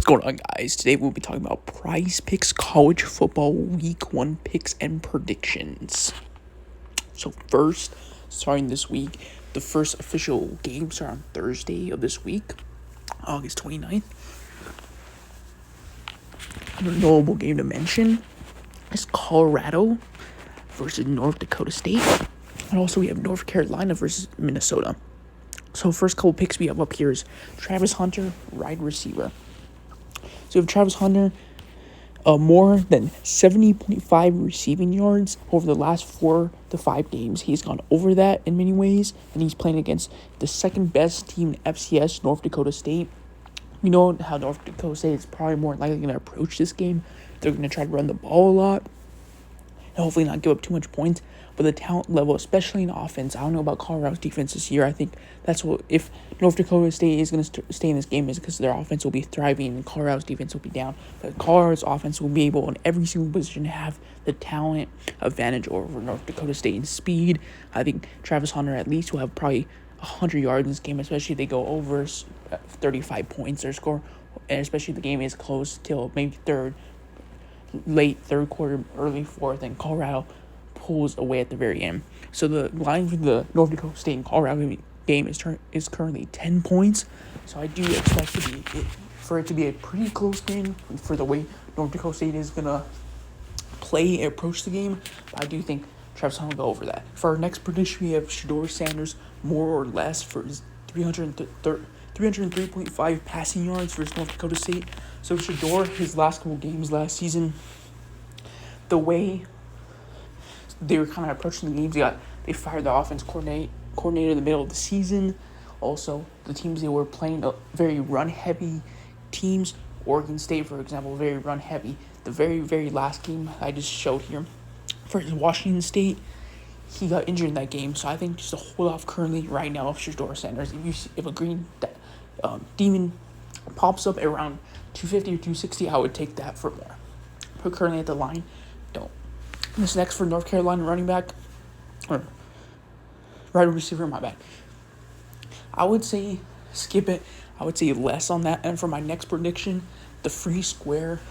Going on, guys? Today we'll be talking about PrizePicks College Football Week 1 picks and predictions. So first, starting this week, the first official games are on Thursday of this week, August 29th. A notable game to mention is Colorado versus North Dakota State. And also we have North Carolina versus Minnesota. So first couple picks we have up here is Travis Hunter, wide receiver. So we have Travis Hunter, more than 70.5 receiving yards over the last 4 to 5 games. He's gone over that in many ways, and he's playing against the second best team in FCS, North Dakota State. You know how North Dakota State is probably more likely going to approach this game. They're going to try to run the ball a lot and hopefully not give up too much points. But the talent level, especially in offense, I don't know about Colorado's defense this year. I think that's what, if North Dakota State is going to stay in this game, is because their offense will be thriving and Colorado's defense will be down. But Colorado's offense will be able in every single position to have the talent advantage over North Dakota State in speed. I think Travis Hunter at least will have probably 100 yards in this game, especially if they go over 35 points their score, and especially if the game is close till maybe late third quarter, early fourth, and Colorado pulls away at the very end. So the line for the North Dakota State and Colorado game is currently 10 points. So I do expect for it to be a pretty close game for the way North Dakota State is gonna play and approach the game. But I do think Travis Hunter will go over that. For our next prediction, we have Shedeur Sanders more or less for his 303.5 passing yards versus North Dakota State. So Shedeur, his last couple games last season, the way they were kind of approaching the games, they fired the offense coordinator in the middle of the season. Also, the teams they were playing, very run-heavy teams. Oregon State, for example, very run-heavy. The very, very last game I just showed here for Washington State, he got injured in that game. So I think just to hold off currently right now of Shedeur Sanders, if a green demon pops up around 250 or 260, I would take that for more. But currently at the line, don't. This next for North Carolina running back, or wide receiver, my bad. I would say skip it. I would say less on that. And for my next prediction, the free square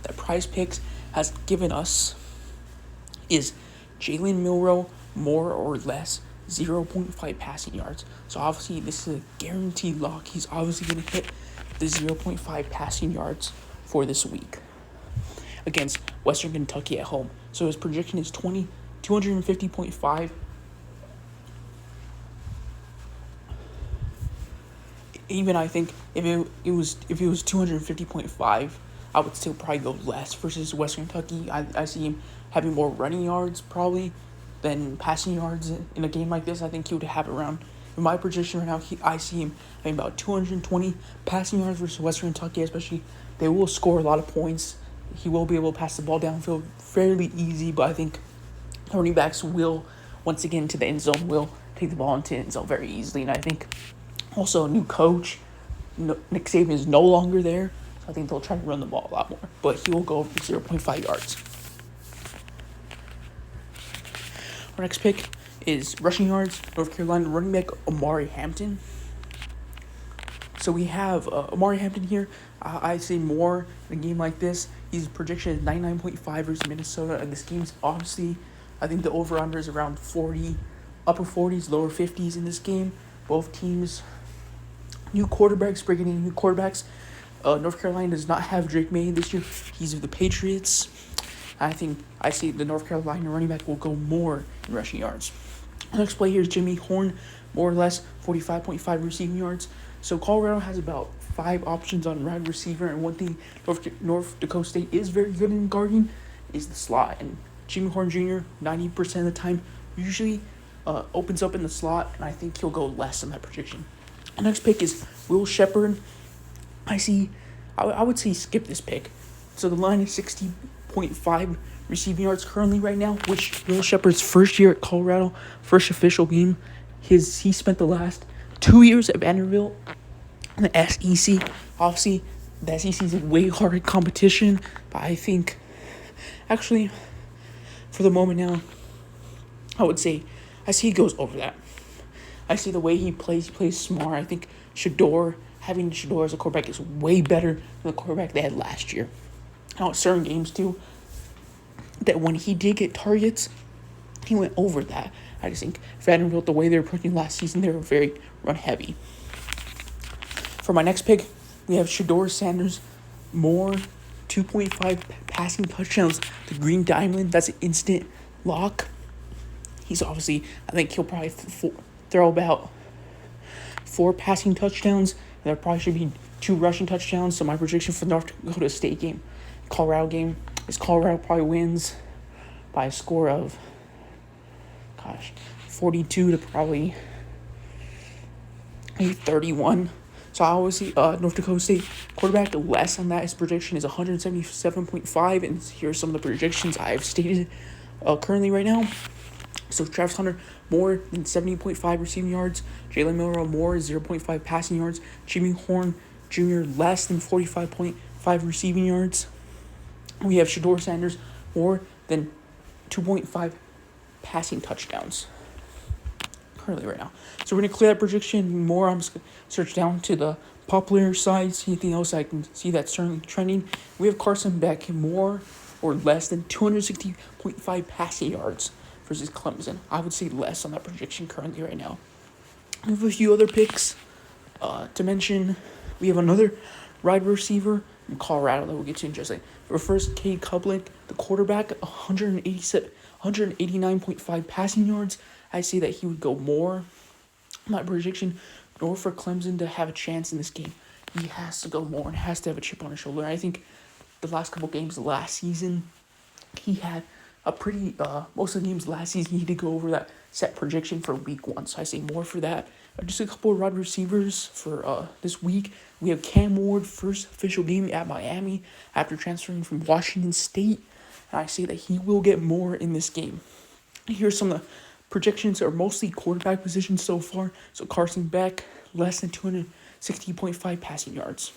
that PrizePicks has given us is Jalen Milroe more or less 0.5 passing yards. So obviously this is a guaranteed lock. He's obviously going to hit the 0.5 passing yards for this week against Western Kentucky at home. So his projection is 250.5. Even I think if it was 250.5, I would still probably go less versus Western Kentucky. I see him having more running yards probably than passing yards in a game like this. I think he would have around, in my projection right now, I see him having about 220 passing yards versus Western Kentucky, especially they will score a lot of points. He will be able to pass the ball downfield fairly easy, but I think running backs will, once again to the end zone, will take the ball into the end zone very easily. And I think also a new coach, Nick Saban, is no longer there, so I think they'll try to run the ball a lot more. But he will go over 0.5 yards. Our next pick is rushing yards, North Carolina running back Amari Hampton. So we have Amari Hampton here. I say more in a game like this. His projection is 99.5 versus Minnesota. And this game's obviously, I think the over-under is around 40, upper 40s, lower 50s in this game. Both teams, new quarterbacks, bringing in new quarterbacks. North Carolina does not have Drake May this year. He's with the Patriots. I see the North Carolina running back will go more in rushing yards. The next play here is Jimmy Horn, more or less 45.5 receiving yards. So Colorado has about 5 options on wide receiver, and one thing North Dakota State is very good in guarding is the slot. And Jimmy Horn Jr., 90% of the time, usually opens up in the slot, and I think he'll go less in that prediction. The next pick is Will Shepherd. I would say skip this pick. So the line is 60.5 receiving yards currently right now, which Will Shepherd's first year at Colorado, first official game. He spent the last 2 years at Vanderbilt in the SEC. Obviously, the SEC is a way harder competition, but I think, actually, for the moment now, I would say I see he goes over that. I see the way he plays smart. I think having Shador as a quarterback is way better than the quarterback they had last year. Now, certain games, too, that when he did get targets, he went over that. I just think Vanderbilt, the way they were approaching last season, they were very run-heavy. For my next pick, we have Shador Sanders, more 2.5 passing touchdowns. The Green Diamond, that's an instant lock. He's obviously, I think he'll probably throw about 4 passing touchdowns. There probably should be 2 rushing touchdowns. So my prediction for the North Dakota State game, Colorado game, is Colorado probably wins by a score of, 42 to probably maybe 31. So I always see North Dakota State quarterback less on that. His prediction is 177.5, and here's some of the predictions I've stated currently right now. So Travis Hunter, more than 70.5 receiving yards. Jalen Milroe, more 0.5 passing yards. Jimmy Horn Jr., less than 45.5 receiving yards. We have Shador Sanders, more than 2.5 passing touchdowns currently right now. So we're going to clear that prediction more. I'm just going to search down to the popular side, see anything else I can see that's certainly trending. We have Carson Beck, more or less than 260.5 passing yards versus Clemson. I would say less on that prediction currently right now. We have a few other picks to mention. We have another wide receiver from Colorado that we'll get to in just a second. For first, Cade Coupland, the quarterback, 189.5 passing yards. I see that he would go more. My prediction, in order for Clemson to have a chance in this game, he has to go more and has to have a chip on his shoulder. I think the last couple games last season, he had a pretty, most of the games last season, he did go over that set projection for week 1. So I say more for that. Just a couple of wide receivers for this week. We have Cam Ward, first official game at Miami after transferring from Washington State. And I say that he will get more in this game. Here's some of the projections are mostly quarterback positions so far. So Carson Beck, less than 260.5 passing yards.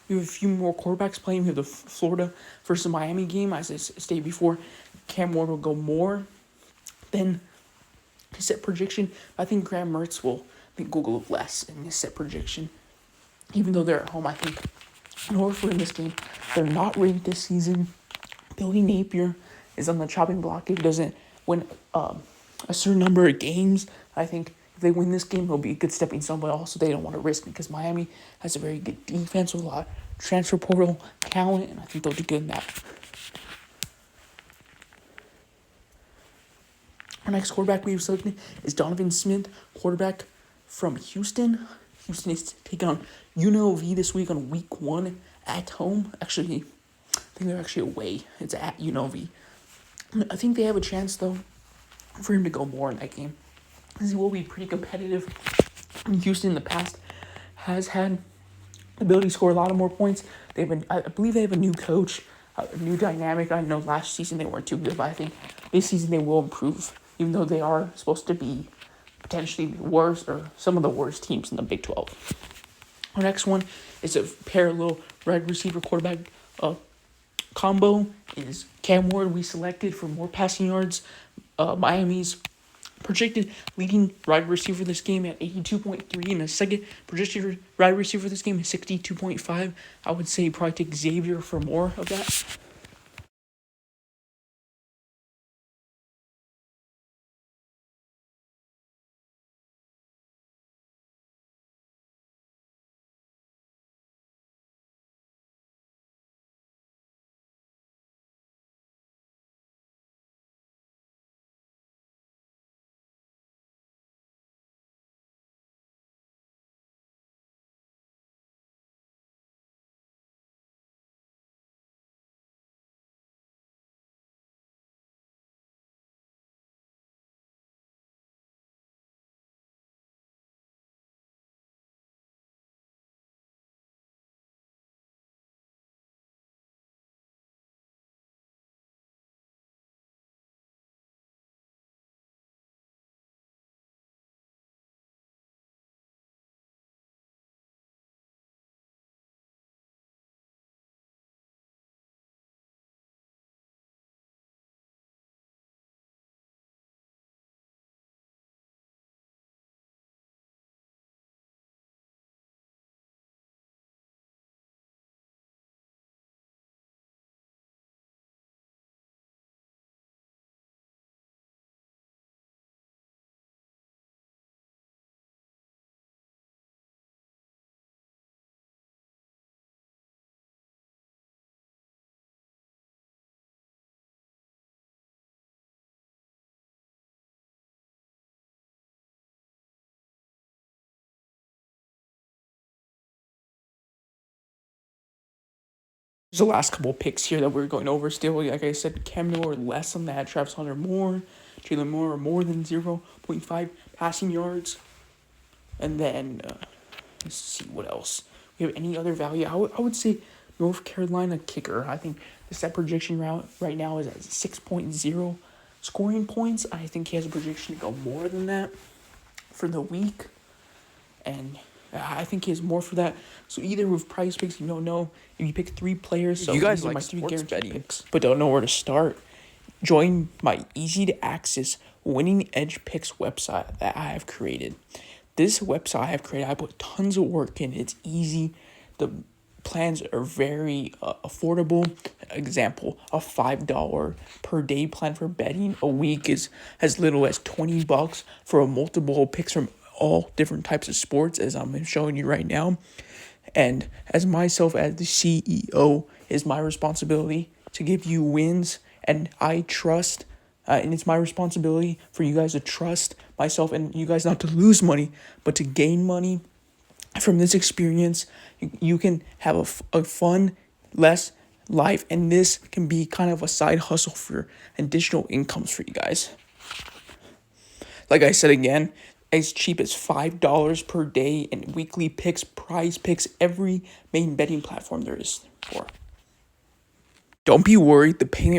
We have a few more quarterbacks playing. We have the Florida versus Miami game. As I stated before, Cam Ward will go more than his set projection. I think Graham Mertz will go less in his set projection. Even though they're at home, I think in order for in this game, they're not ranked this season. Billy Napier is on the chopping block. If he doesn't win a certain number of games, I think if they win this game, it'll be a good stepping stone, but also they don't want to risk it because Miami has a very good defense with a lot of transfer portal talent, and I think they'll do good in that. Our next quarterback we have selected is Donovan Smith, quarterback from Houston. Houston is taking on UNLV this week on week 1 at home. Actually, I think they're actually away. It's at UNLV. I think they have a chance, though, for him to go more in that game. He will be pretty competitive. Houston in the past has had the ability to score a lot of more points. I believe they have a new coach, a new dynamic. I know last season they weren't too good, but I think this season they will improve, even though they are supposed to be potentially the worst or some of the worst teams in the Big 12. Our next one is a parallel wide receiver quarterback combo. Is Cam Ward we selected for more passing yards. Miami's projected leading wide receiver this game at 82.3, and a second projected wide receiver this game is 62.5. I would say probably take Xavier for more of that. There's the last couple picks here that we're going over still. Like I said, Cam Newell less than that, Travis Hunter more, Jalen Moore more than 0.5 passing yards. And then, let's see what else. We have any other value? I would say North Carolina kicker. I think the set projection route right now is at 6.0 scoring points. I think he has a projection to go more than that for the week. And I think he has more for that. So either with PrizePicks, you don't know if you pick 3 players. So you guys these are like my 3 sports guaranteed betting, picks, but don't know where to start. Join my easy to access winning edge picks website that I have created. This website I have created, I put tons of work in. It's easy. The plans are very affordable. Example, a $5 per day plan for betting a week is as little as $20 for a multiple picks from all different types of sports, as I'm showing you right now. And as myself, as the CEO, is my responsibility to give you wins, and I trust, and it's my responsibility for you guys to trust myself and you guys not to lose money, but to gain money. From this experience, you can have a fun, less life, and this can be kind of a side hustle for additional incomes for you guys. Like I said again, as cheap as $5 per day and weekly picks, PrizePicks, every main betting platform there is for. Don't be worried, the payment